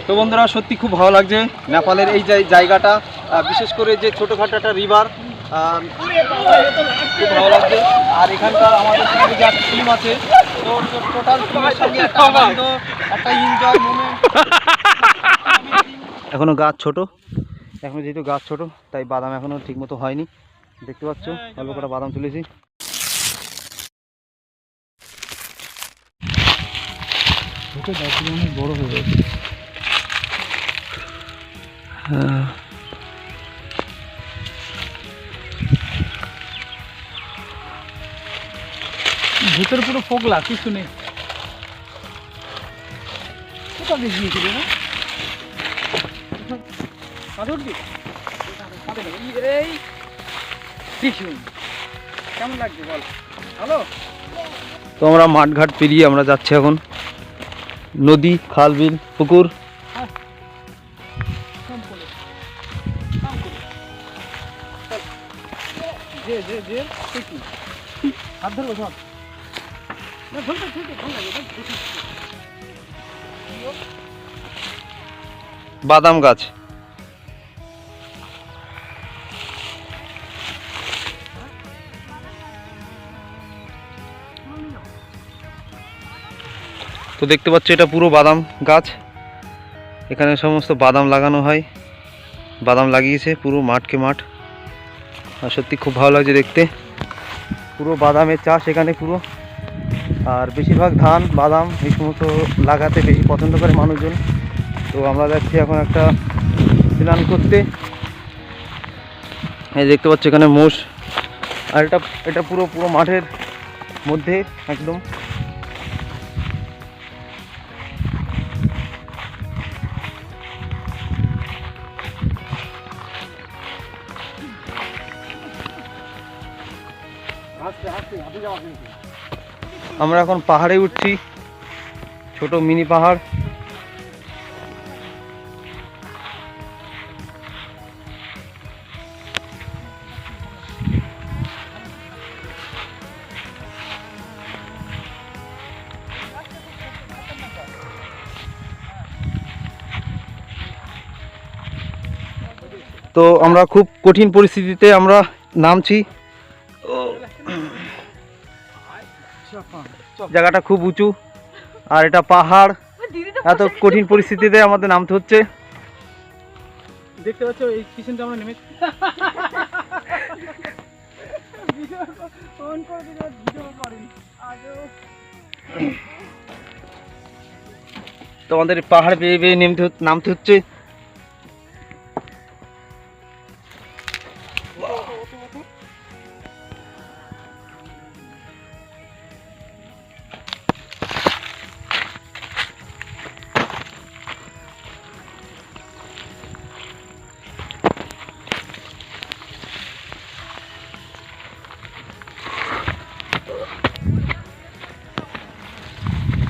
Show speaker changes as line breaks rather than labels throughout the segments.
তো বন্ধুরা সত্যি খুব ভালো লাগছে নেপালের এই জায়গাটা, বিশেষ করে যে ছোটোখাটো একটা রিভার, খুব ভালো লাগছে। আর এখানকার আমাদের যা টিম আছে, তো টোটাল টিমের সঙ্গে একটা আনন্দ, একটা এনজয় মোমেন্ট। এখনো গাছ ছোট, এখনো যেহেতু গাছ ছোট তাই বাদাম এখনো ঠিক মতো হয়নি। দেখতে পাচ্ছ অল্প কটা বাদাম তুলেছি। অনেক বড় হয়ে গেছে।
ভিতরে পুরো ফোগলা, কিছু নেই। কোথা দিয়ে গিয়েছিল না এই কেমন লাগছে বল? হ্যালো।
তো আমরা মাঠঘাট পেরিয়ে আমরা যাচ্ছি এখন নদী, খাল, বিল, পুকুর।
হাত ধরবো সব।
বাদাম গাছ। তো দেখতে পাচ্ছ এটা পুরো বাদাম গাছ, এখানে সমস্ত বাদাম লাগানো হয়, বাদাম লাগিয়েছে পুরো মাঠকে মাঠ। আর সত্যি খুব ভালো লাগছে দেখতে, পুরো বাদামের চাষ এখানে পুরো। আর বেশিরভাগ ধান, বাদাম এই সমস্ত লাগাতে বেশি পছন্দ করে মানুষজন। তো আমরা যাচ্ছি এখন একটা স্নান করতে। এই দেখতে পাচ্ছ এখানে মোষ। আর এটা পুরো মাঠের মধ্যে একদম। আমরা এখন পাহাড়ে উঠছি, ছোট মিনি পাহাড়। তো আমরা খুব কঠিন পরিস্থিতিতে আমরা নামছি। জায়গাটা খুব উঁচু আর এটা পাহাড়, এত কঠিন পরিস্থিতিতে আমাদের নামতে হচ্ছে।
দেখতে পাচ্ছ এই কিচেনটা আমরা নেমে
তো আমাদের পাহাড় বেয়ে বেয়ে নামতে হচ্ছে।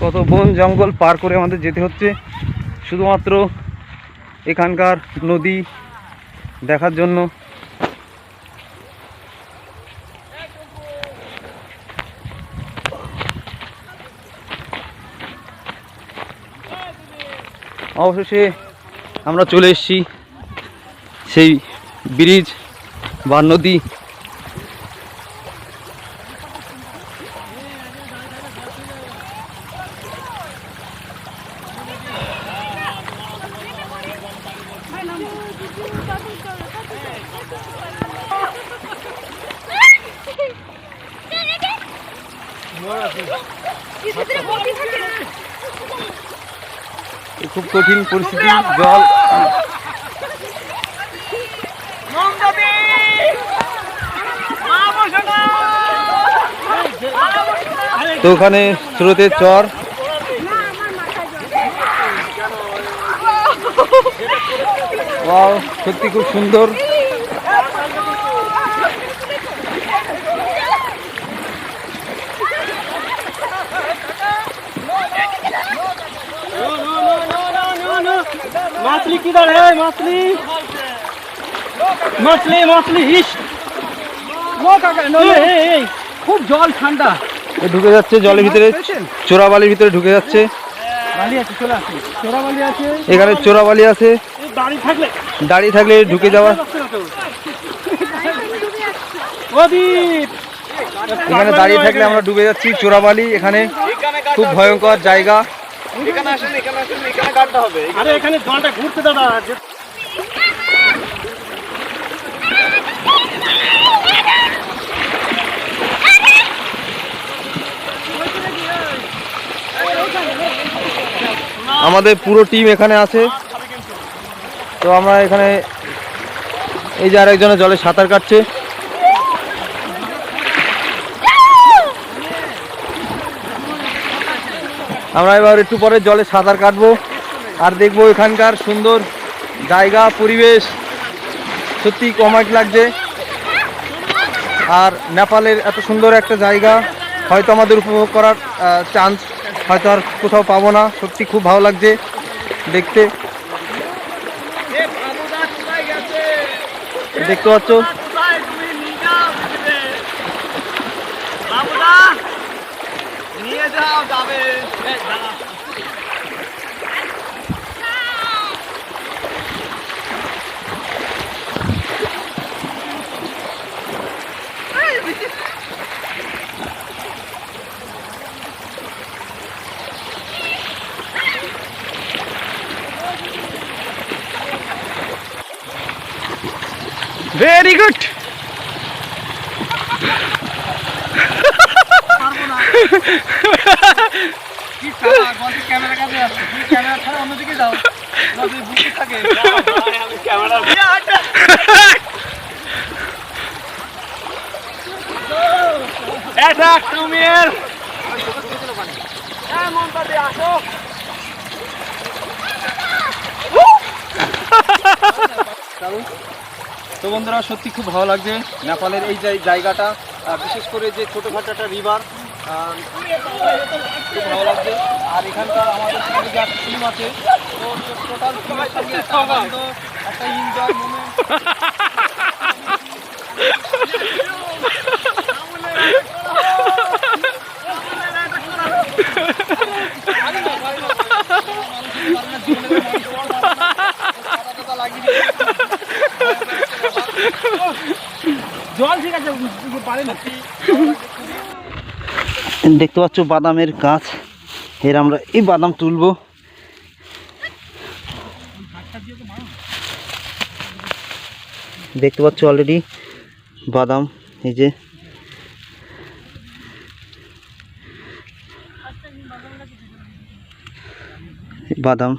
কত বন জঙ্গল পার করে আমাদের যেতে হচ্ছে শুধুমাত্র এখানকার নদী দেখার জন্য। অবশেষে আমরা চলে এসেছি সেই ব্রিজ বা নদী। খুব কঠিন পরিস্থিতি, জল। তো ওখানে স্রোতের চর, সত্যি খুব সুন্দর।
मछली किधर है? मछली मछली मछली हिश वो काका नो খুব জল ঠান্ডা
ঢুকে যাচ্ছে জলের ভিতরে, চোরাবালির ভিতরে ঢুকে যাচ্ছে।
বালি আছে, চলে আসে। চোরা বালি আছে।
এখানে চোরাবালি আছে,
এই দাঁড়িয়ে থাকলে
ঢুকে যাওয়া।
প্রদীপ
এখানে দাঁড়িয়ে থাকলে আমরা ডুবে যাচ্ছি। চোরাবালি এখানে খুব ভয়ঙ্কর জায়গা।
এখানে আসেন, এখানে আসেন, এখানে গাড়তে হবে।
আরে এখানে জলটা ঘুরতে দাদা।
আমাদের পুরো টিম এখানে আছে। তো আমরা এখানে এই যে আরেকজনের জলে সাঁতার কাটছে। আমরা এবার একটু পরে জলে সাঁতার কাটবো আর দেখবো এখানকার সুন্দর জায়গা, পরিবেশ। সত্যি অবাক লাগছে। আর নেপালের এত সুন্দর একটা জায়গা হয়তো আমাদের উপভোগ করার চান্স হয়তো আর কোথাও পাবো না। সত্যি খুব ভালো লাগছে দেখতে। দেখতে পাচ্ছ
নিয়ে যাও, যাবে।
Very good.
ক্যামেরা কাছে আসছে, ক্যামেরা ছাড়া অন্যদিকে যাও, বুঝতে থাকে।
ক্যামেরা তুমির আসো।
তো বন্ধুরা সত্যি খুব ভালো লাগছে নেপালের এই যে জায়গাটা, বিশেষ করে যে ছোটোখাটো একটা রিভার, খুব ভালো লাগছে। আর এখানকার আমাদের সঙ্গে যে একটা টিম আছে, তো টোটাল টিমের সঙ্গে একটা আনন্দ, একটা এনজয় মোমেন্ট।
জল ঠিক আছে, পারে না।
দেখতে পাচ্ছ বাদামের গাছ, এর আমরা এই বাদাম তুলবো। দেখতে পাচ্ছ অলরেডি বাদাম, এই যে বাদাম।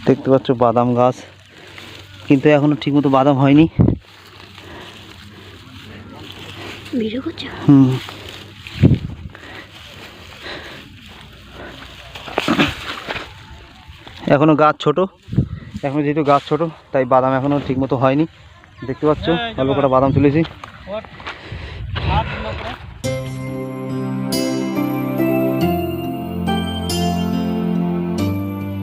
দেখতে পাচ্ছ বাদাম গাছ, কিন্তু এখনো ঠিকমতো বাদাম হয়নি। এখনো গাছ ছোট, এখনো যেহেতু গাছ ছোট তাই বাদাম এখনো ঠিকমতো হয়নি। দেখতে পাচ্ছ অল্প কটা বাদাম তুলেছি।